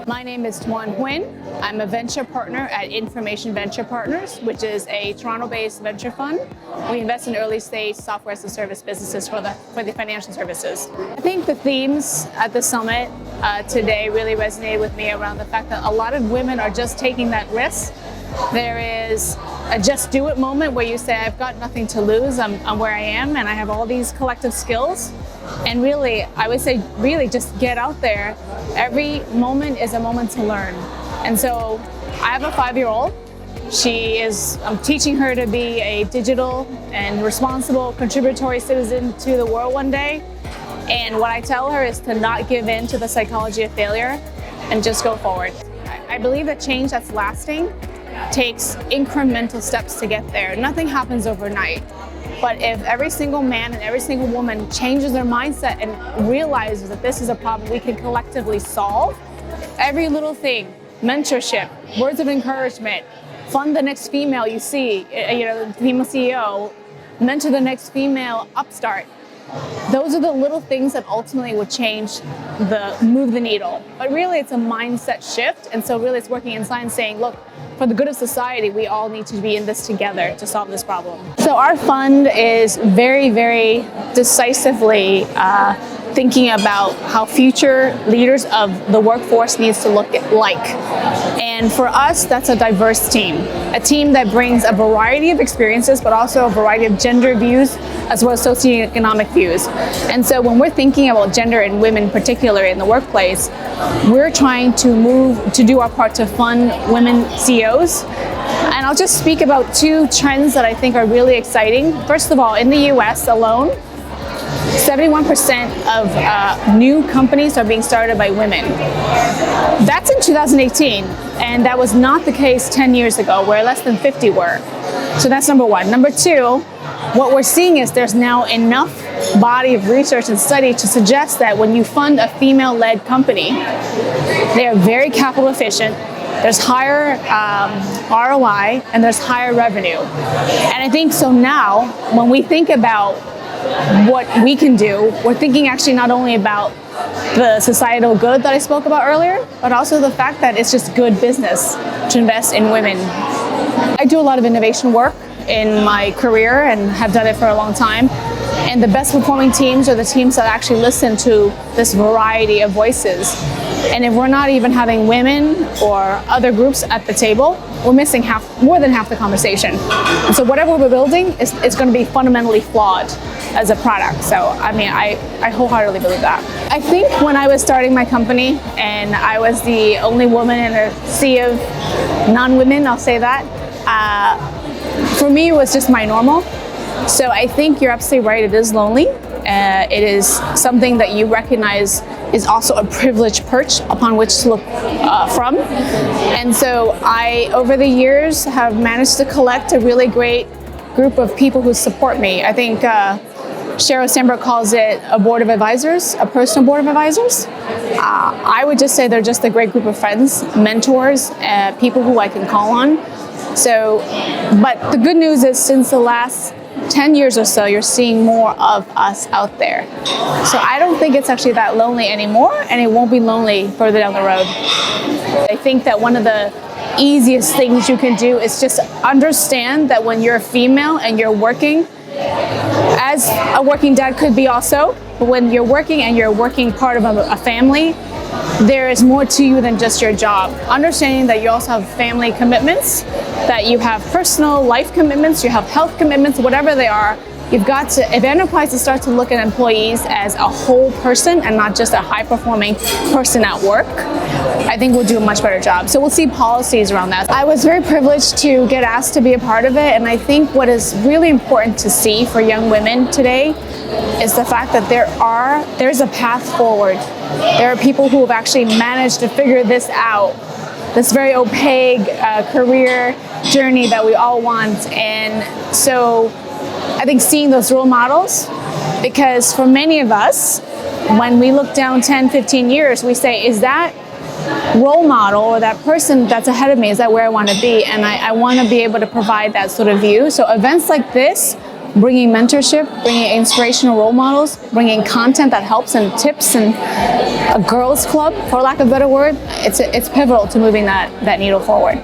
My name is Toan Huynh. I'm a venture partner at Information Venture Partners, which is a Toronto-based venture fund. We invest in early-stage software as a service businesses for the financial services. I think the themes at the summit today really resonated with me around the fact that a lot of women are just taking that risk. There is a just do it moment where you say, I've got nothing to lose, I'm where I am, and I have all these collective skills. And really, I would say, really just get out there. Every moment is a moment to learn. And so I have a 5-year-old. I'm teaching her to be a digital and responsible contributory citizen to the world one day. And what I tell her is to not give in to the psychology of failure and just go forward. I believe that change that's lasting takes incremental steps to get there. Nothing happens overnight. But if every single man and every single woman changes their mindset and realizes that this is a problem we can collectively solve, every little thing, mentorship, words of encouragement, fund the next female you see, the female CEO, mentor the next female upstart. Those are the little things that ultimately would move the needle. But really it's a mindset shift. And so really it's working inside and saying, look, for the good of society, we all need to be in this together to solve this problem. So our fund is very, very decisively thinking about how future leaders of the workforce needs to look like. And for us, that's a diverse team. A team that brings a variety of experiences, but also a variety of gender views, as well as socioeconomic views. And so when we're thinking about gender and women in particular in the workplace, we're trying to do our part to fund women CEOs. And I'll just speak about 2 trends that I think are really exciting. First of all, in the US alone, 71% of new companies are being started by women. That's in 2018, and that was not the case 10 years ago, where less than 50 were. So that's number 1. Number 2, what we're seeing is there's now enough body of research and study to suggest that when you fund a female-led company, they are very capital efficient, there's higher ROI, and there's higher revenue. And I think so now, when we think about what we can do, we're thinking actually not only about the societal good that I spoke about earlier, but also the fact that it's just good business to invest in women. I do a lot of innovation work in my career and have done it for a long time. And the best performing teams are the teams that actually listen to this variety of voices. And if we're not even having women or other groups at the table, we're missing more than half the conversation. And so whatever we're building is going to be fundamentally flawed as a product. So I mean, I wholeheartedly believe that. I think when I was starting my company and I was the only woman in a sea of non-women, I'll say that, for me it was just my normal. So I think you're absolutely right, it is lonely. It is something that you recognize is also a privileged perch upon which to look from. And so I, over the years, have managed to collect a really great group of people who support me. I think Sheryl Sandberg calls it a board of advisors, a personal board of advisors. I would just say they're just a great group of friends, mentors, people who I can call on. So, but the good news is since the last 10 years or so, you're seeing more of us out there. So I don't think it's actually that lonely anymore, and it won't be lonely further down the road. I think that one of the easiest things you can do is just understand that when you're a female and you're working, as a working dad could be also, but when you're working and you're working part of a family, there is more to you than just your job. Understanding that you also have family commitments, that you have personal life commitments, you have health commitments, whatever they are, you've got to, if enterprises start to look at employees as a whole person and not just a high-performing person at work, I think we'll do a much better job. So we'll see policies around that. I was very privileged to get asked to be a part of it, and I think what is really important to see for young women today is the fact that there's a path forward. There are people who have actually managed to figure this out, this very opaque career journey that we all want. And so I think seeing those role models, because for many of us, when we look down 10, 15 years, we say, is that role model or that person that's ahead of me, is that where I want to be? And I want to be able to provide that sort of view. So events like this bringing mentorship, bringing inspirational role models, bringing content that helps and tips and a girls club, for lack of a better word, it's pivotal to moving that needle forward.